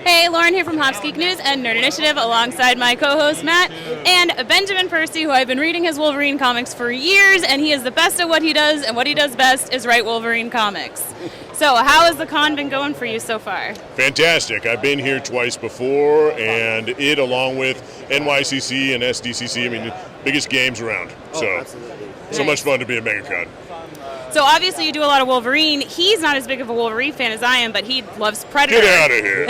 Hey, Lauren here from Hops Geek News and Nerd Initiative alongside my co-host Matt and Benjamin Percy, who I've been reading his Wolverine comics for years, and he is the best at what he does, and what he does best is write Wolverine comics. So how has the con been going for you so far? Fantastic. I've been here twice before, and it, along with NYCC and SDCC, I mean, biggest games around. So much fun to be at Megacon. So obviously you do a lot of Wolverine. He's not as big of a Wolverine fan as I am, but he loves Predator. Get out of here.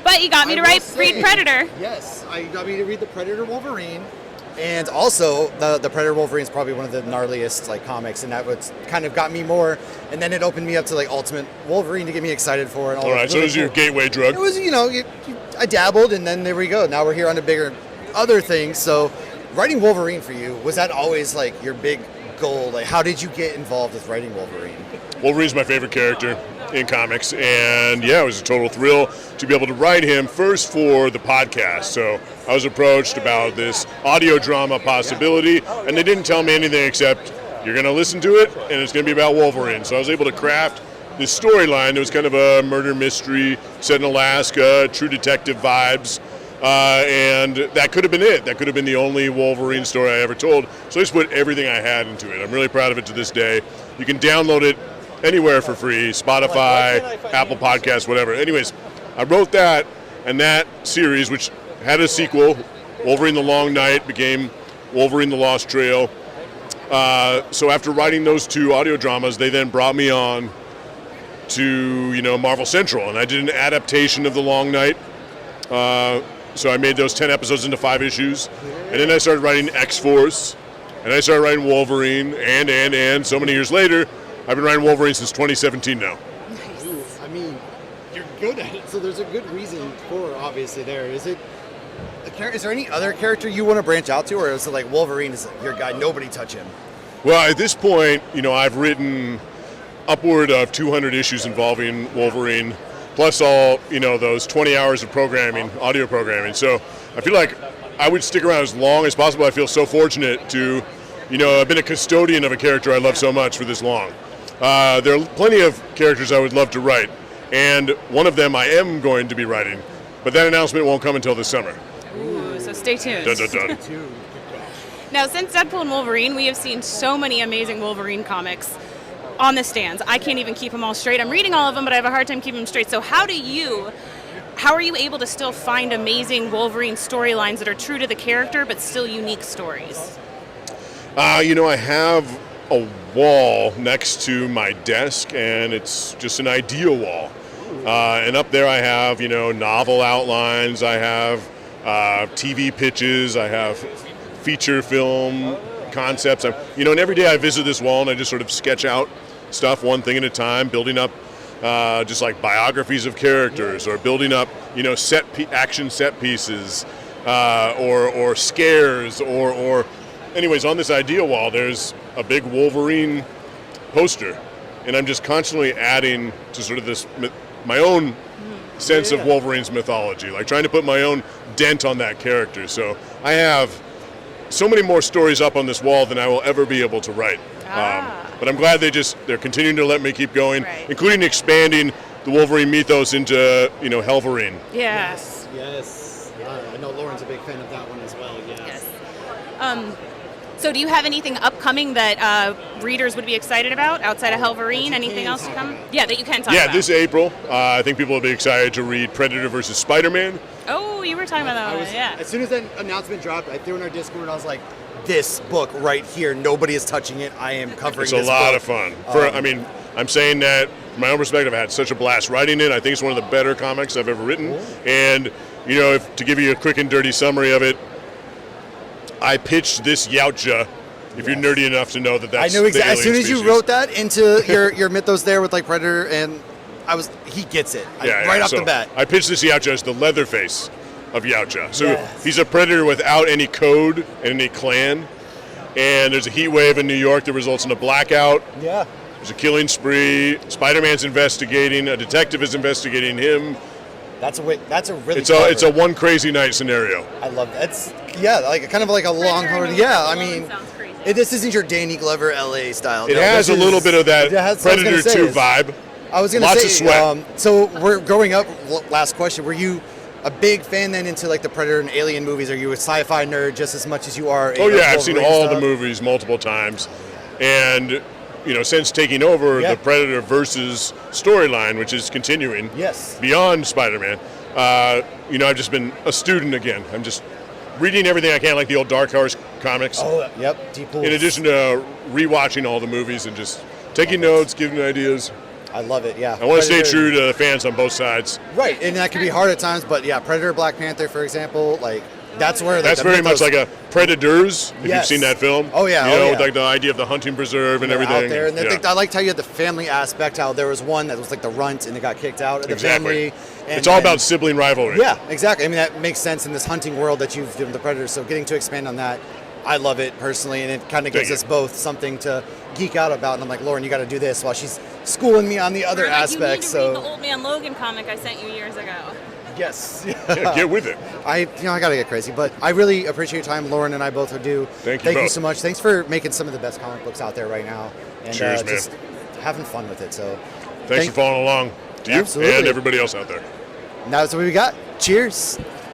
But you got me to read Predator. Yes, I got me to read the Predator Wolverine. And also, the Predator Wolverine is probably one of the gnarliest comics, and that was kind of got me more. And then it opened me up to Ultimate Wolverine to get me excited for. And all right, so it was your gateway drug. It was, I dabbled, and then there we go. Now we're here on to bigger other things. So, writing Wolverine for you, was that always your big goal? How did you get involved with writing Wolverine? Wolverine's my favorite character in comics, and yeah, it was a total thrill to be able to write him first for the podcast. So I was approached about this audio drama possibility, and they didn't tell me anything except you're going to listen to it, and it's going to be about Wolverine. So I was able to craft this storyline. It was kind of a murder mystery set in Alaska, true detective vibes. And that could have been it. That could have been the only Wolverine story I ever told. So I just put everything I had into it. I'm really proud of it to this day. You can download it anywhere for free, Spotify, Apple Podcasts, whatever. Anyways, I wrote that, and that series, which had a sequel, Wolverine the Long Night, became Wolverine the Lost Trail. So after writing those two audio dramas, they then brought me on to, Marvel Central, and I did an adaptation of The Long Night. So I made those 10 episodes into 5 issues, and then I started writing X-Force, and I started writing Wolverine, and so many years later, I've been writing Wolverine since 2017 now. Nice. I mean, you're good at it, so there's a good reason for obviously there. Is there any other character you want to branch out to, or is it Wolverine is your guy, nobody touch him? Well, at this point, I've written upward of 200 issues involving Wolverine, plus all, those 20 hours of programming, audio programming. So I feel like I would stick around as long as possible. I feel so fortunate to, I've been a custodian of a character I love so much for this long. There are plenty of characters I would love to write, and one of them I am going to be writing, but that announcement won't come until this summer. Ooh, so stay tuned. Dun, dun, dun. Now, since Deadpool and Wolverine, we have seen so many amazing Wolverine comics on the stands. I can't even keep them all straight. I'm reading all of them, but I have a hard time keeping them straight. So how are you able to still find amazing Wolverine storylines that are true to the character, but still unique stories? I have a wall next to my desk, and it's just an idea wall. And up there I have, novel outlines, I have TV pitches, I have feature film concepts. And every day I visit this wall and I just sort of sketch out stuff one thing at a time, building up just biographies of characters, or building up, action set pieces, or scares, or anyways, on this idea wall, there's a big Wolverine poster, and I'm just constantly adding to sort of this, my own sense of Wolverine's mythology, trying to put my own dent on that character. So I have so many more stories up on this wall than I will ever be able to write. But I'm glad they're continuing to let me keep going, including expanding the Wolverine mythos into, Helverine. Yes. Yes. I know Lauren's a big fan of that one as well, yes. So do you have anything upcoming that readers would be excited about outside of Helverine? Anything else to come? Yeah, that you can talk about. Yeah, this April, I think people will be excited to read Predator versus Spider-Man. Oh, you were talking about that one, yeah. As soon as that announcement dropped, I threw in our Discord and I was like, this book right here, nobody is touching it. I am covering this book. It's a lot of fun. I'm saying that from my own perspective, I had such a blast writing it. I think it's one of the better comics I've ever written. And, to give you a quick and dirty summary of it, I pitched this Yautja, if you're nerdy enough to know that's I know exactly. As soon as you species. wrote that into your mythos there with Predator, and he gets it right off the bat. I pitched this Yautja as the Leatherface of Yautja. So he's a predator without any code and any clan. And there's a heat wave in New York that results in a blackout. Yeah. There's a killing spree. Spider-Man's investigating. A detective is investigating him. That's a really. It's a one crazy night scenario. I love that. It's kind of like a long hard. Yeah, I mean, this isn't your Danny Glover LA style. It has a little bit of that Predator 2 vibe. I was gonna Lots say, of sweat. so we're growing up. Last question: were you a big fan then into like the Predator and Alien movies? Are you a sci-fi nerd just as much as you are? Oh yeah, I've seen all the stuff? movies multiple times, and since taking over the Predator versus storyline, which is continuing beyond Spider-Man, I've just been a student again. I'm just reading everything I can, like the old Dark Horse comics. Oh, yep. Deep pools. In addition to rewatching all the movies and just taking notes, giving ideas. I love it, yeah. I want to stay true to the fans on both sides. Right, and that can be hard at times, but yeah, Predator, Black Panther, for example, like that's where that's very much like a Predators. If you've seen that film, oh yeah, with like the idea of the hunting preserve and everything. Out there, and I liked how you had the family aspect. How there was one that was like the runt, and they got kicked out of the family. And, it's all about sibling rivalry. Yeah, exactly. I mean, that makes sense in this hunting world that you've given the Predators. So getting to expand on that, I love it personally, and it kind of gives us both something to geek out about. And I'm like, Lauren, you got to do this while she's schooling me on the other aspects. You need to read the Old Man Logan comic I sent you years ago. Yes. Yeah, get with it. I got to get crazy, but I really appreciate your time. Lauren and I both do. Thank you so much. Thanks for making some of the best comic books out there right now, and cheers, man. just having fun with it. So, thanks for following along to you and everybody else out there. And that's what we got. Cheers.